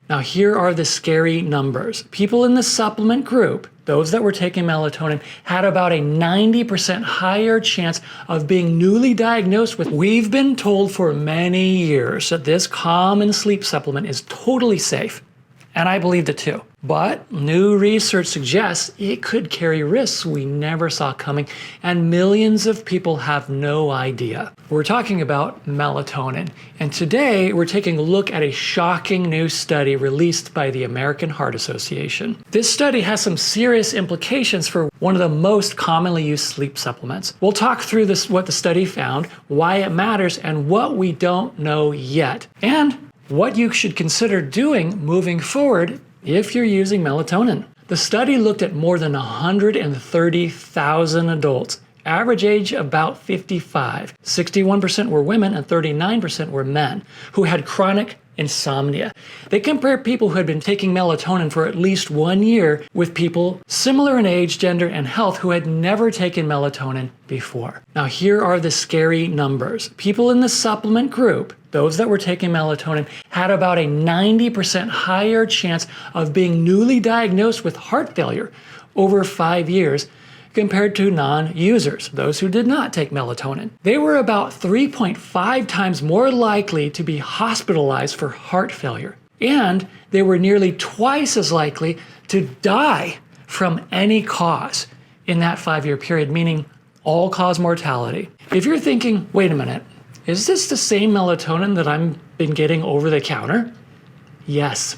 Now here are the scary numbers. People in the supplement group, those that were taking melatonin, had about a 90% higher chance of being newly diagnosed with. We've been told for many years that this common sleep supplement is totally safe. And I believed it too. But new research suggests it could carry risks we never saw coming, and millions of people have no idea. We're talking about melatonin, and today we're taking a look at a shocking new study released by the American Heart Association. This study has some serious implications for one of the most commonly used sleep supplements. We'll talk through what the study found, why it matters, and what we don't know yet, and what you should consider doing moving forward if you're using melatonin. The study looked at more than 130,000 adults, average age about 55. 61% were women and 39% were men who had chronic insomnia. They compared people who had been taking melatonin for at least 1 year with people similar in age, gender, and health who had never taken melatonin before. Now here are the scary numbers. People in the supplement group, those that were taking melatonin, had about a 90% higher chance of being newly diagnosed with heart failure over 5 years compared to non-users, those who did not take melatonin. They were about 3.5 times more likely to be hospitalized for heart failure, and they were nearly twice as likely to die from any cause in that 5-year period, meaning all-cause mortality. If you're thinking, wait a minute, is this the same melatonin that I've been getting over the counter? Yes.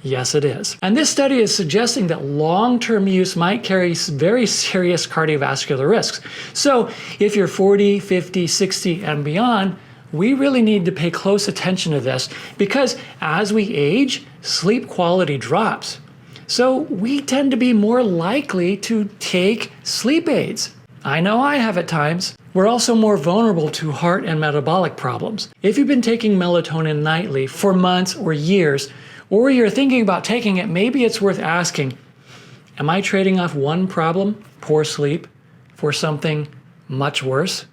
Yes, it is. And this study is suggesting that long-term use might carry very serious cardiovascular risks. So if you're 40, 50, 60, and beyond, we really need to pay close attention to this because as we age, sleep quality drops. So we tend to be more likely to take sleep aids. I know I have at times. We're also more vulnerable to heart and metabolic problems. If you've been taking melatonin nightly for months or years, or you're thinking about taking it, maybe it's worth asking, am I trading off one problem, poor sleep, for something much worse,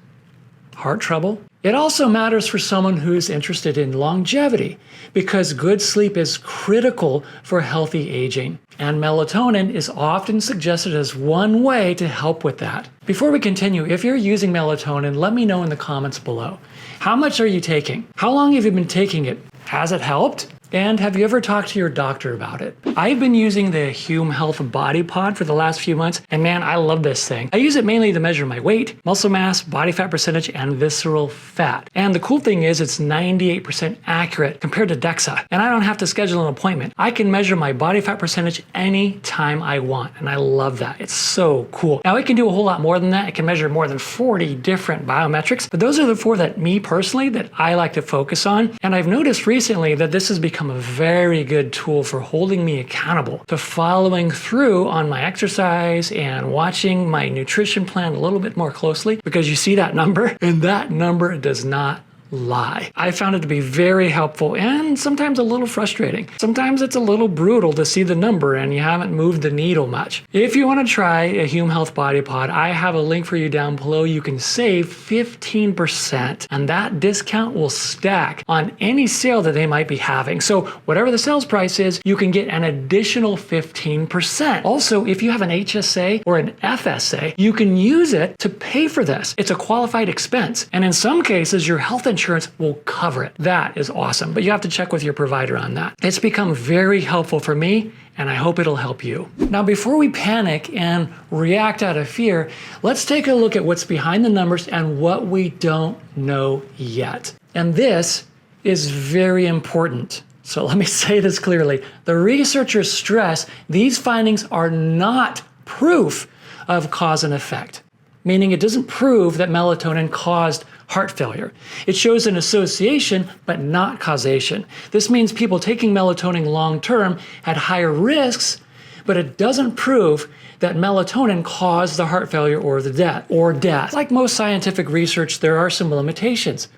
heart trouble? It also matters for someone who's interested in longevity because good sleep is critical for healthy aging. And melatonin is often suggested as one way to help with that. Before we continue, if you're using melatonin, let me know in the comments below. How much are you taking? How long have you been taking it? Has it helped? And have you ever talked to your doctor about it? I've been using the Hume Health Body Pod for the last few months, and man, I love this thing. I use it mainly to measure my weight, muscle mass, body fat percentage, and visceral fat. And the cool thing is it's 98% accurate compared to DEXA, and I don't have to schedule an appointment. I can measure my body fat percentage anytime I want, and I love that. It's so cool. Now, it can do a whole lot more than that. It can measure more than 40 different biometrics, but those are the 4 that me personally, that I like to focus on. And I've noticed recently that this has become a very good tool for holding me accountable to following through on my exercise and watching my nutrition plan a little bit more closely, because you see that number, and that number does not lie. I found it to be very helpful and sometimes a little frustrating. Sometimes it's a little brutal to see the number and you haven't moved the needle much. If you want to try a Hume Health Body Pod, I have a link for you down below. You can save 15%, and that discount will stack on any sale that they might be having. So whatever the sales price is, you can get an additional 15%. Also, if you have an HSA or an FSA, you can use it to pay for this. It's a qualified expense, and in some cases, your health insurance will cover it. That is awesome, but you have to check with your provider on that. It's become very helpful for me, and I hope it'll help you. Now, before we panic and react out of fear, let's take a look at what's behind the numbers and what we don't know yet. And this is very important. So let me say this clearly. The researchers stress these findings are not proof of cause and effect, meaning it doesn't prove that melatonin caused heart failure. It shows an association, but not causation. This means people taking melatonin long-term had higher risks, but it doesn't prove that melatonin caused the heart failure or the death. Like most scientific research, there are some limitations.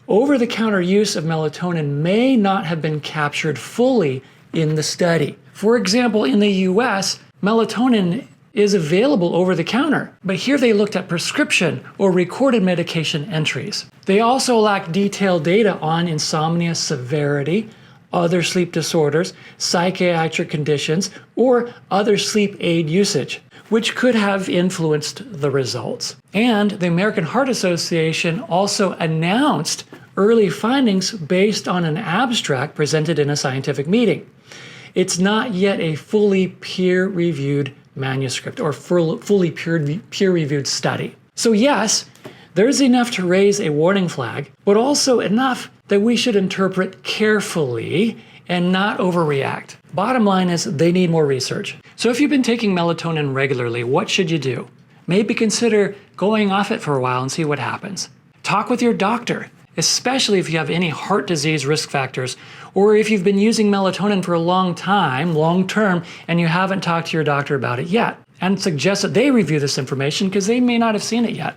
Over-the-counter use of melatonin may not have been captured fully in the study. For example, in the US, melatonin is available over the counter, but here they looked at prescription or recorded medication entries. They also lack detailed data on insomnia severity, other sleep disorders, psychiatric conditions, or other sleep aid usage, which could have influenced the results. And the American Heart Association also announced early findings based on an abstract presented in a scientific meeting. It's not yet a fully peer-reviewed manuscript or fully peer-reviewed study. So yes, there's enough to raise a warning flag, but also enough that we should interpret carefully and not overreact. Bottom line is they need more research. So if you've been taking melatonin regularly, what should you do? Maybe consider going off it for a while and see what happens. Talk with your doctor, especially if you have any heart disease risk factors, or if you've been using melatonin for a long time, long term, and you haven't talked to your doctor about it yet. And suggest that they review this information because they may not have seen it yet.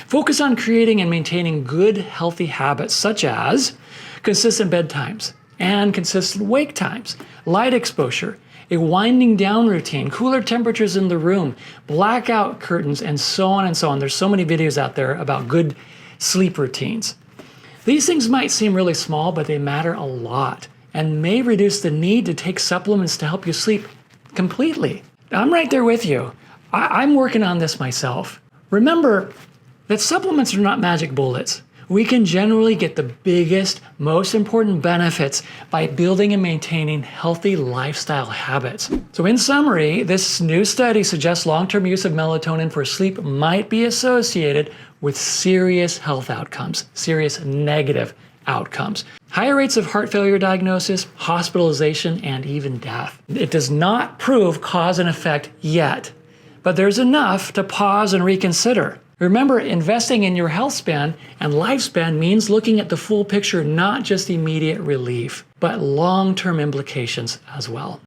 Focus on creating and maintaining good, healthy habits such as consistent bedtimes and consistent wake times, light exposure, a winding down routine, cooler temperatures in the room, blackout curtains, and so on and so on. There's so many videos out there about good sleep routines. These things might seem really small, but they matter a lot and may reduce the need to take supplements to help you sleep completely. I'm right there with you. I'm working on this myself. Remember that supplements are not magic bullets. We can generally get the biggest, most important benefits by building and maintaining healthy lifestyle habits. So in summary, this new study suggests long-term use of melatonin for sleep might be associated with serious health outcomes, serious negative outcomes. Higher rates of heart failure diagnosis, hospitalization, and even death. It does not prove cause and effect yet, but there's enough to pause and reconsider. Remember, investing in your health span and lifespan means looking at the full picture, not just immediate relief, but long-term implications as well.